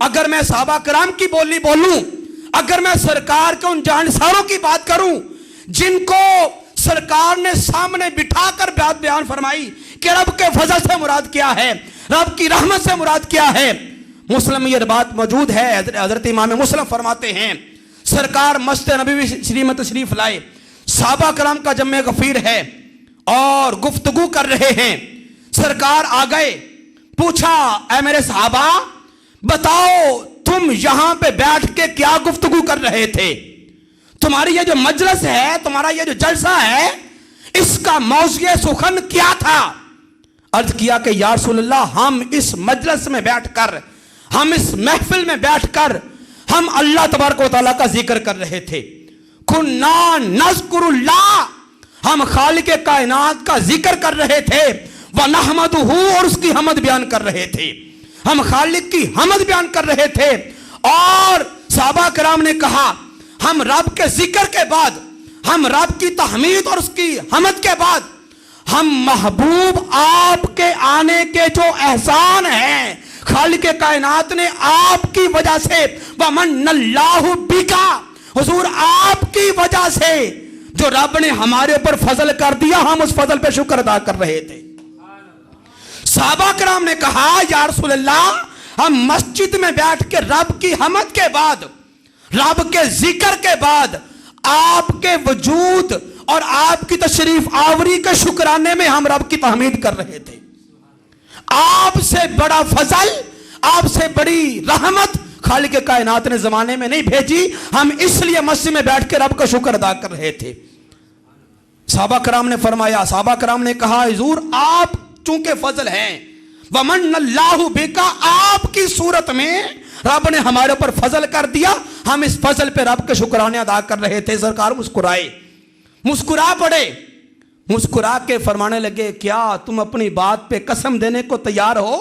अगर मैं सहाबा किराम की बोली बोलूं, अगर मैं सरकार के उन जानसारों की बात करूं जिनको सरकार ने सामने बिठाकर बात बयान फरमाई कि रब के फजल से मुराद क्या है, रब की रहमत से मुराद क्या है। मुस्लिम ये बात मौजूद है। हजरत इमाम मुस्लिम फरमाते हैं सरकार मस्जिद नबवी शरीफ तशरीफ लाए, सहाबा किराम का जम्मे गफीर है और गुफ्तगू कर रहे हैं। सरकार आ गए, पूछा ऐ मेरे सहाबा बताओ तुम यहां पे बैठ के क्या गुफ्तगू कर रहे थे, तुम्हारी ये जो मजलिस है, तुम्हारा ये जो जलसा है, इसका मौज़ूए सुखन क्या था। अर्ज किया कि या रसूलल्लाह हम इस मजलिस में बैठकर, हम इस महफिल में बैठकर हम अल्लाह तबारक व तआला का जिक्र कर रहे थे। कुन्ना नज़कुरुल्लाह, हम खालिक कायनात का जिक्र कर रहे थे, व नहमदुहु, और उसकी हमद बयान कर रहे थे। हम खालिक की हमद बयान कर रहे थे। और सहाबा किराम ने कहा हम रब के जिक्र के बाद, हम रब की तहमीद और उसकी हमद के बाद, हम महबूब आपके आने के जो एहसान हैं खालिक कायनात ने आपकी वजह से, वमन्नल्लाहु बिका, हुजूर आपकी वजह से जो रब ने हमारे ऊपर फजल कर दिया, हम उस फजल पे शुक्र अदा कर रहे थे। सहाबा किराम ने कहा या रसूल अल्लाह हम मस्जिद में बैठ के रब की हमद के बाद, रब के जिक्र के बाद, आपके वजूद और आपकी तशरीफ आवरी के शुक्राने में हम रब की तहमीद कर रहे थे। आपसे बड़ा फजल, आपसे बड़ी रहमत खालिक कायनात ने जमाने में नहीं भेजी, हम इसलिए मस्जिद में बैठ के रब का शुक्र अदा कर रहे थे। सहाबा किराम ने फरमाया, सहाबा किराम ने कहा हुजूर आप चूंकि फजल हैं, वमन्नल्लाहु बिका, आपकी सूरत में रब ने हमारे ऊपर फजल कर दिया, हम इस फजल पे रब के शुक्राने अदा कर रहे थे। सरकार मुस्कुराए, मुस्कुरा पड़े, मुस्कुरा के फरमाने लगे क्या तुम अपनी बात पे कसम देने को तैयार हो,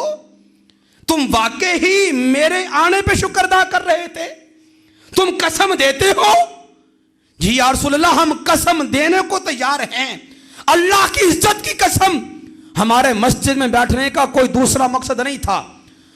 तुम वाकई ही मेरे आने पे शुक्र अदा कर रहे थे, तुम कसम देते हो। जी या रसूलल्लाह हम कसम देने को तैयार हैं, अल्लाह की इज्जत की कसम। हमारे मस्जिद में बैठने का कोई दूसरा मकसद नहीं था,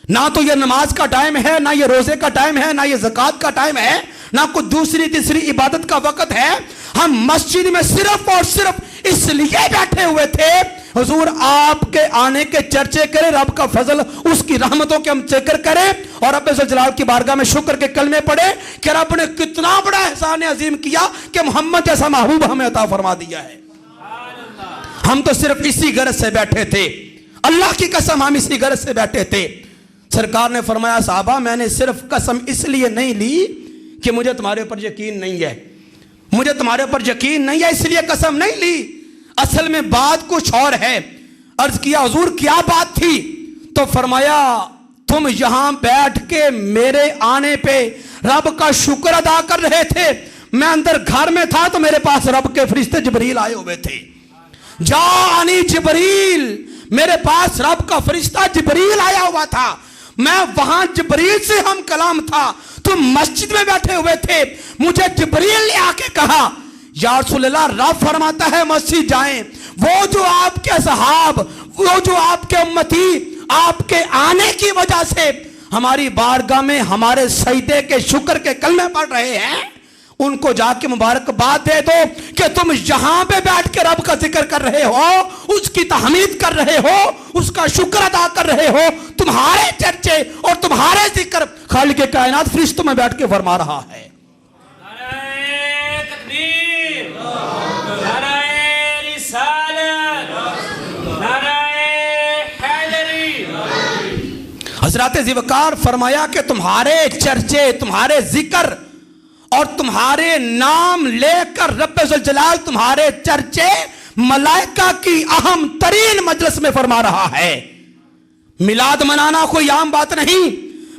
ना तो ये नमाज का टाइम है, ना ये रोजे का टाइम है, ना ये ज़कात का टाइम है, ना कोई दूसरी तीसरी इबादत का वक्त है। हम मस्जिद में सिर्फ और सिर्फ इसलिए बैठे हुए थे हुजूर आपके आने के चर्चे करें, रब का फजल, उसकी रहमतों के हम जिक्र करें और रब जलाल की बारगाह में शुक्र के कलमे पढ़े कि रब ने कितना बड़ा एहसान अजीम किया कि मोहम्मद जैसा महबूब हमें अता फरमा दिया है। हम तो सिर्फ इसी गरज से बैठे थे, अल्लाह की कसम हम इसी गरज से बैठे थे। सरकार ने फरमाया साहबा मैंने सिर्फ कसम इसलिए नहीं ली कि मुझे तुम्हारे ऊपर यकीन नहीं है, मुझे तुम्हारे ऊपर यकीन नहीं है इसलिए कसम नहीं ली, असल में बात कुछ और है। अर्ज किया हुजूर क्या बात थी, तो फरमाया तुम यहां बैठ के मेरे आने पे रब का शुक्र अदा कर रहे थे, मैं अंदर घर में था तो मेरे पास रब के फरिश्ते जिब्रील आए हुए थे, जानी जिब्रील, मेरे पास रब का फरिश्ता जिब्रील आया हुआ था, मैं वहां जिब्रील से हम कलाम था, तुम मस्जिद में बैठे हुए थे, मुझे जिब्रील ने आके कहा या रसूलल्लाह रब फरमाता है मस्जिद जाएं, वो जो आपके सहाब, वो जो आपके उम्मती आपके आने की वजह से हमारी बारगाह में हमारे सजदे के शुक्र के कलमे पढ़ रहे हैं, उनको जाके मुबारकबाद दे दो कि तुम यहां पे बैठ के रब का जिक्र कर रहे हो, उसकी तहमीद कर रहे हो, उसका शुक्र अदा कर रहे हो, तुम्हारे चर्चे और तुम्हारे जिक्र खालिक कायनात फरिश्तों में बैठ के फरमा रहा है। हजरत ज़िवकार फरमाया कि तुम्हारे चर्चे, तुम्हारे जिक्र और तुम्हारे नाम लेकर रब्बे ज़ुल जलाल तुम्हारे चर्चे मलाइका की अहम तरीन मजलिस में फरमा रहा है। मिलाद मनाना कोई आम बात नहीं,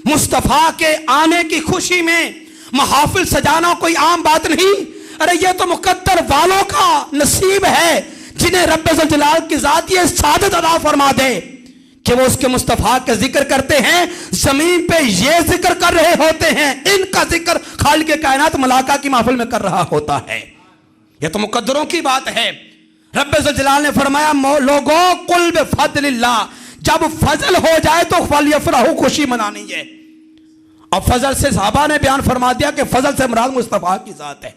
मुस्तफ़ा के आने की खुशी में महफिल सजाना कोई आम बात नहीं। अरे ये तो मुकद्दर वालों का नसीब है जिन्हें रब्बे ज़ुल जलाल की ज़ात ये सादत अदा फरमा दे कि वो उसके मुस्तफ़ा के जिक्र करते हैं, जमीन पे ये जिक्र कर रहे होते हैं, इनका जिक्र खालिक कायनात मलाका की महफिल में कर रहा होता है। ये तो मुकद्दरों की बात है। रब्बे ज़ुल जलाल ने फरमाया लोगों कुल बिफज़लिल्लाह, जब फजल हो जाए तो फलयफरहू, खुशी मनानी है। अब फजल से साहबा ने बयान फरमा दिया कि फजल से मुराद मुस्तफा की जात है।